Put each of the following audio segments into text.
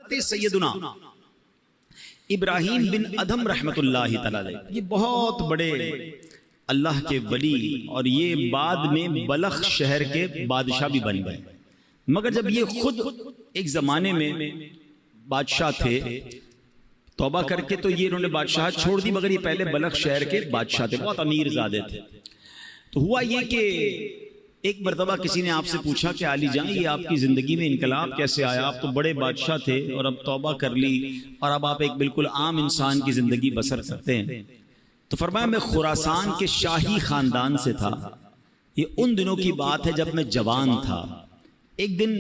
حضرت سیدنا ابراہیم بن ادھم رحمت اللہ تعالی، یہ بہت بڑے اللہ کے ولی، اور یہ بعد میں بلخ شہر کے بادشاہ بھی بن گئے، مگر جب یہ خود ایک زمانے میں بادشاہ تھے، توبہ کر کے تو یہ انہوں نے بادشاہ چھوڑ دی، مگر یہ پہلے بلخ شہر کے بادشاہ تھے، بہت امیر زادے تھے۔ تو ہوا یہ کہ ایک مرتبہ کسی نے آپ سے پوچھا کہ علی جان، یہ آپ کی زندگی میں انقلاب کیسے آیا؟ آپ تو بڑے بادشاہ تھے اور اب توبہ کر لی اور اب آپ ایک بالکل عام انسان کی زندگی بسر کرتے ہیں۔ تو فرمایا میں خراسان کے شاہی خاندان سے تھا، یہ ان دنوں کی بات ہے جب میں جوان تھا۔ ایک دن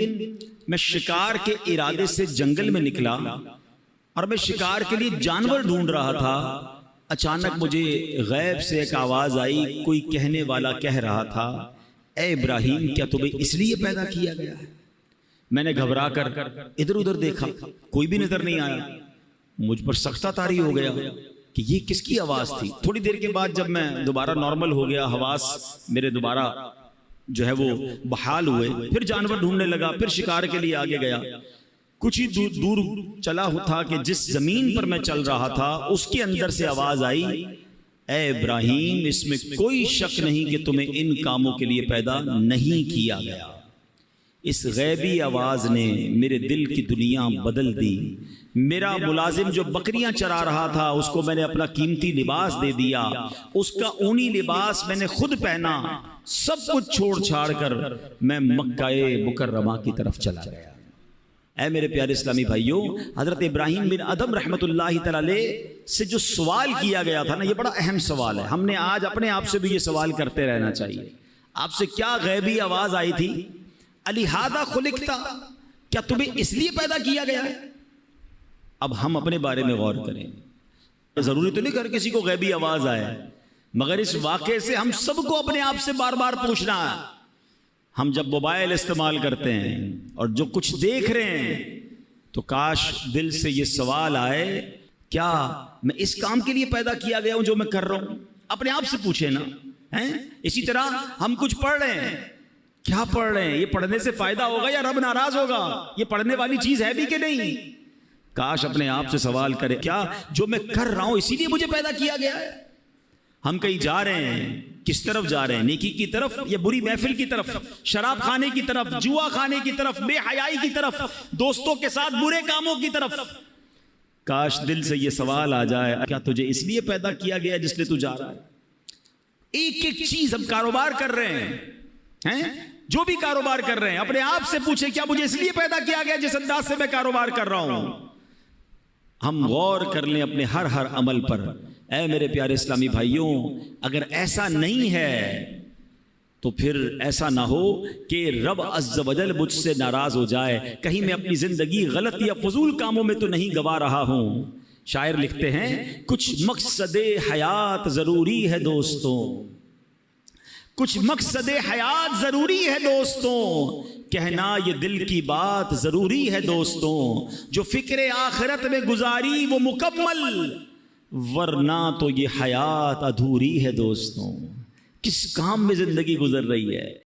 میں شکار کے ارادے سے جنگل میں نکلا اور میں شکار کے لیے جانور ڈھونڈ رہا تھا، اچانک مجھے غیب سے ایک آواز آئی، کوئی کہنے والا کہہ رہا تھا، اے ابراہیم کیا تمہیں اس لیے پیدا کیا گیا ہے؟ میں نے گھبرا کر ادھر ادھر دیکھا، کوئی بھی نظر نہیں آیا، مجھ پر سختہ طاری ہو گیا کہ یہ کس کی آواز تھی۔ تھوڑی دیر کے بعد جب میں دوبارہ نارمل ہو گیا، حواس میرے دوبارہ جو ہے وہ بحال ہوئے، پھر جانور ڈھونڈنے لگا، پھر شکار کے لیے آگے گیا۔ کچھ ہی دور چلا تھا کہ جس زمین پر میں چل رہا تھا اس کے اندر سے آواز آئی، اے ابراہیم اس میں کوئی شک نہیں کہ تمہیں ان کاموں کے لیے پیدا نہیں کیا گیا۔ اس غیبی آواز نے میرے دل کی دنیا بدل دی۔ میرا ملازم جو بکریاں چرا رہا تھا اس کو میں نے اپنا قیمتی لباس دے دیا، اس کا اونی لباس میں نے خود پہنا، سب کچھ چھوڑ چھاڑ کر میں مکہ مکرمہ کی طرف چلا گیا۔ اے میرے پیارے اسلامی بھائیوں، حضرت ابراہیم بن ادھم رحمت اللہ تعالی سے جو سوال کیا گیا تھا نا، یہ بڑا اہم سوال ہے۔ ہم نے آج اپنے آپ سے بھی یہ سوال کرتے رہنا چاہیے، آپ سے کیا غیبی آواز آئی تھی؟ الہذا خلقتا، کیا تمہیں اس لیے پیدا کیا گیا ہے؟ اب ہم اپنے بارے میں غور کریں۔ ضروری تو نہیں کہ ہر کسی کو غیبی آواز آئے، مگر اس واقعے سے ہم سب کو اپنے آپ سے بار بار پوچھنا ہے۔ ہم جب موبائل استعمال کرتے ہیں اور جو کچھ دیکھ رہے ہیں تو کاش دل سے یہ سوال آئے، کیا میں اس کام کے لیے پیدا کیا گیا ہوں جو میں کر رہا ہوں؟ اپنے آپ سے پوچھیں نا۔ اسی طرح ہم کچھ پڑھ رہے ہیں، کیا پڑھ رہے ہیں؟ یہ پڑھنے سے فائدہ ہوگا یا رب ناراض ہوگا؟ یہ پڑھنے والی چیز ہے بھی کہ نہیں؟ کاش اپنے آپ سے سوال کرے، کیا جو میں کر رہا ہوں اسی لیے مجھے پیدا کیا گیا ہے؟ ہم کہیں جا رہے ہیں، کس طرف جا رہے ہیں؟ نیکی کی طرف یا بری محفل کی طرف؟ شراب کھانے کی طرف، جوا کھانے کی طرف، بے حیائی کی طرف، دوستوں کے ساتھ برے کاموں کی طرف؟ کاش دل سے یہ سوال آ جائے، کیا تجھے اس لیے پیدا کیا گیا جس لیے تو جا رہا ہے؟ ایک ایک چیز ہم کاروبار کر رہے ہیں، جو بھی کاروبار کر رہے ہیں اپنے آپ سے پوچھیں، کیا مجھے اس لیے پیدا کیا گیا جس انداز سے میں کاروبار کر رہا ہوں؟ ہم غور کر لیں اپنے ہر عمل پر۔ اے میرے پیارے اسلامی بھائیوں، اگر ایسا نہیں ہے تو پھر ایسا نہ ہو کہ رب عز و جل مجھ سے ناراض ہو جائے، کہیں میں اپنی زندگی غلط یا فضول کاموں میں تو نہیں گوا رہا ہوں۔ شاعر لکھتے ہیں، کچھ مقصد حیات ضروری ہے دوستوں، کچھ مقصد حیات ضروری ہے دوستوں، کہنا یہ دل کی بات ضروری ہے دوستوں، جو فکر آخرت میں گزاری وہ مکمل، ورنہ تو یہ حیات ادھوری ہے دوستوں۔ کس کام میں زندگی گزر رہی ہے؟